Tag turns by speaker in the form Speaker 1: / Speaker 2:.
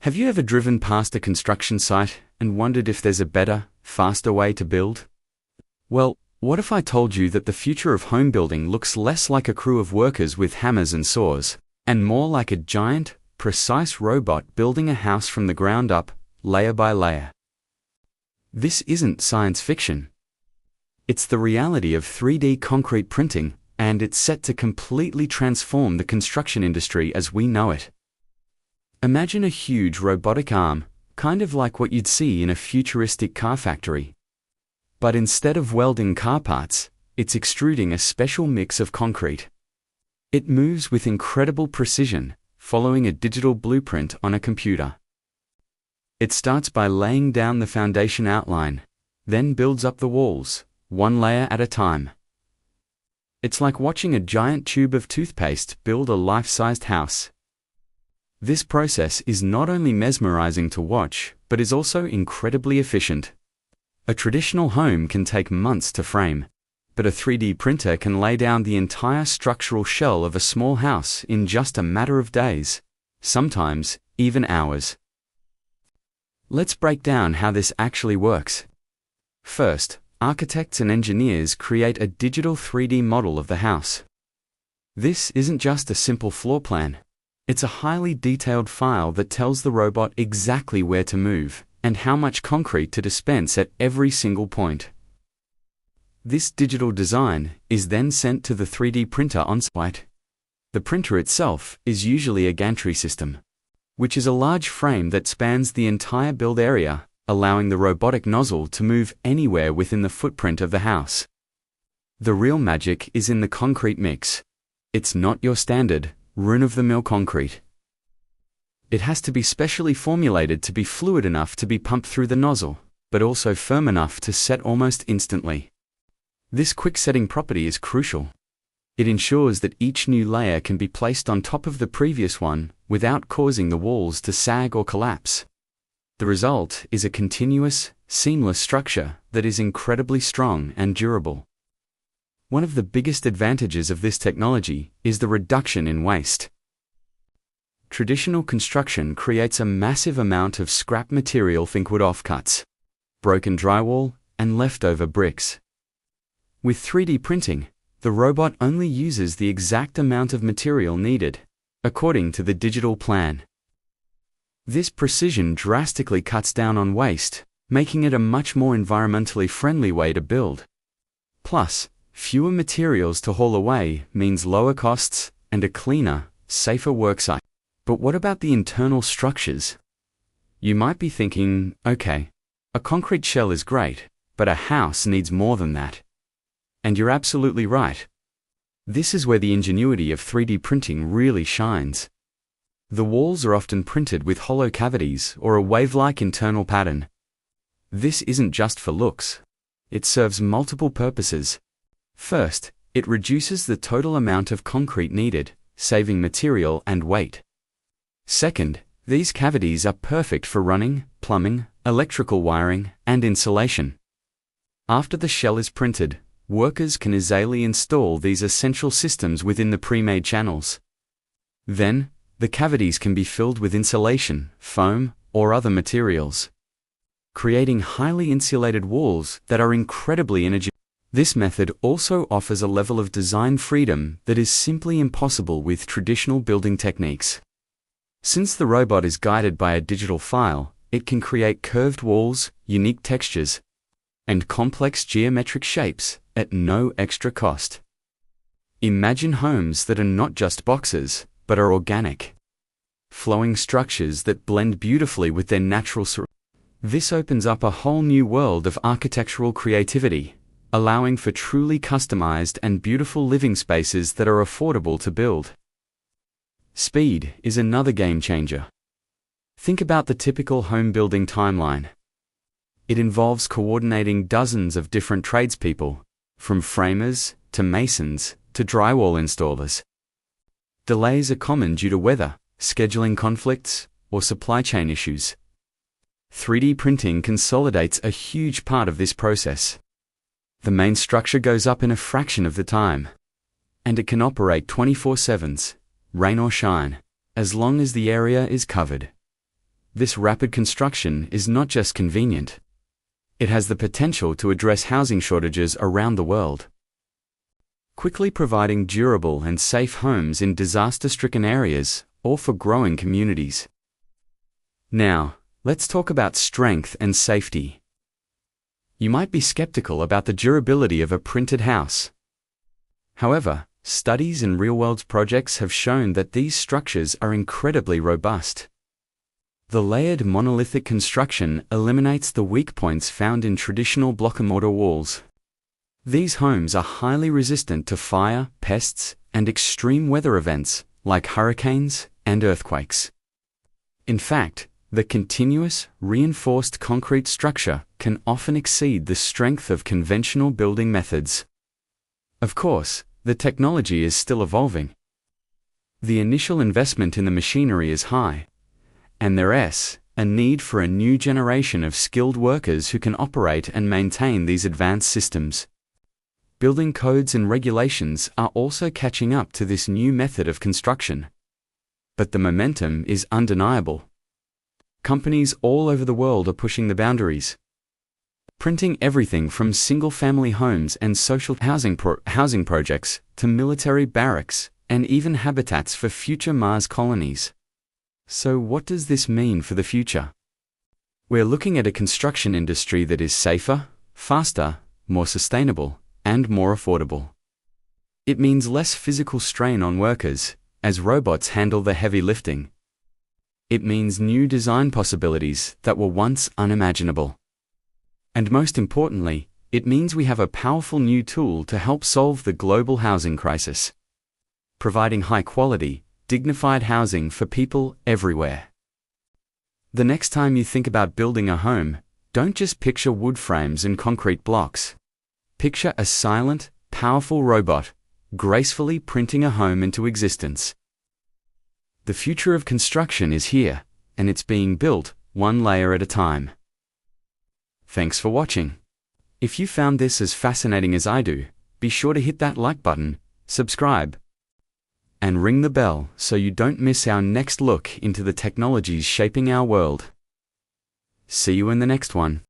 Speaker 1: Have you ever driven past a construction site and wondered if there's a better, faster way to build? Well, what if I told you that the future of home building looks less like a crew of workers with hammers and saws, and more like a giant, precise robot building a house from the ground up, layer by layer? This isn't science fiction. It's the reality of 3D concrete printing, and it's set to completely transform the construction industry as we know it. Imagine a huge robotic arm, kind of like what you'd see in a futuristic car factory. But instead of welding car parts, it's extruding a special mix of concrete. It moves with incredible precision, following a digital blueprint on a computer. It starts by laying down the foundation outline, then builds up the walls, one layer at a time. It's like watching a giant tube of toothpaste build a life-sized house. This process is not only mesmerizing to watch, but is also incredibly efficient. A traditional home can take months to frame, but a 3D printer can lay down the entire structural shell of a small house in just a matter of days, sometimes even hours. Let's break down how this actually works. First, architects and engineers create a digital 3D model of the house. This isn't just a simple floor plan. It's a highly detailed file that tells the robot exactly where to move and how much concrete to dispense at every single point. This digital design is then sent to the 3D printer on site. The printer itself is usually a gantry system, which is a large frame that spans the entire build area, allowing the robotic nozzle to move anywhere within the footprint of the house. The real magic is in the concrete mix. It's not your standard, run-of-the-mill concrete. It has to be specially formulated to be fluid enough to be pumped through the nozzle, but also firm enough to set almost instantly. This quick-setting property is crucial. It ensures that each new layer can be placed on top of the previous one without causing the walls to sag or collapse. The result is a continuous, seamless structure that is incredibly strong and durable. One of the biggest advantages of this technology is the reduction in waste. Traditional construction creates a massive amount of scrap material, think wood offcuts, broken drywall, and leftover bricks. With 3D printing, the robot only uses the exact amount of material needed, according to the digital plan. This precision drastically cuts down on waste, making it a much more environmentally friendly way to build. Plus, fewer materials to haul away means lower costs and a cleaner, safer worksite. But what about the internal structures? You might be thinking, okay, a concrete shell is great, but a house needs more than that. And you're absolutely right. This is where the ingenuity of 3D printing really shines. The walls are often printed with hollow cavities or a wave-like internal pattern. This isn't just for looks. It serves multiple purposes. First, it reduces the total amount of concrete needed, saving material and weight. Second, these cavities are perfect for running, plumbing, electrical wiring, and insulation. After the shell is printed, workers can easily install these essential systems within the pre-made channels. Then, the cavities can be filled with insulation, foam, or other materials, creating highly insulated walls that are incredibly energy. This method also offers a level of design freedom that is simply impossible with traditional building techniques. Since the robot is guided by a digital file, it can create curved walls, unique textures, and complex geometric shapes at no extra cost. Imagine homes that are not just boxes, but are organic, flowing structures that blend beautifully with their natural surroundings. This opens up a whole new world of architectural creativity, allowing for truly customized and beautiful living spaces that are affordable to build. Speed is another game changer. Think about the typical home building timeline. It involves coordinating dozens of different tradespeople, from framers to masons to drywall installers. Delays are common due to weather, scheduling conflicts, or supply chain issues. 3D printing consolidates a huge part of this process. The main structure goes up in a fraction of the time, and it can operate 24/7, rain or shine, as long as the area is covered. this rapid construction is not just convenient. It has the potential to address housing shortages around the world, quickly providing durable and safe homes in disaster-stricken areas or for growing communities. Now, let's talk about strength and safety. You might be skeptical about the durability of a printed house. However, studies and real-world projects have shown that these structures are incredibly robust. The layered monolithic construction eliminates the weak points found in traditional block-and-mortar walls. These homes are highly resistant to fire, pests, and extreme weather events like hurricanes and earthquakes. In fact, the continuous, reinforced concrete structure can often exceed the strength of conventional building methods. Of course, the technology is still evolving. The initial investment in the machinery is high, and there's a need for a new generation of skilled workers who can operate and maintain these advanced systems. Building codes and regulations are also catching up to this new method of construction. But the momentum is undeniable. Companies all over the world are pushing the boundaries, printing everything from single-family homes and social housing projects to military barracks and even habitats for future Mars colonies. So what does this mean for the future? We're looking at a construction industry that is safer, faster, more sustainable, and more affordable. It means less physical strain on workers, as robots handle the heavy lifting. It means new design possibilities that were once unimaginable. And most importantly, it means we have a powerful new tool to help solve the global housing crisis, providing high-quality, dignified housing for people everywhere. The next time you think about building a home, don't just picture wood frames and concrete blocks. Picture a silent, powerful robot, gracefully printing a home into existence. The future of construction is here, and it's being built one layer at a time. Thanks for watching. If you found this as fascinating as I do, be sure to hit that like button, subscribe, and ring the bell so you don't miss our next look into the technologies shaping our world. See you in the next one.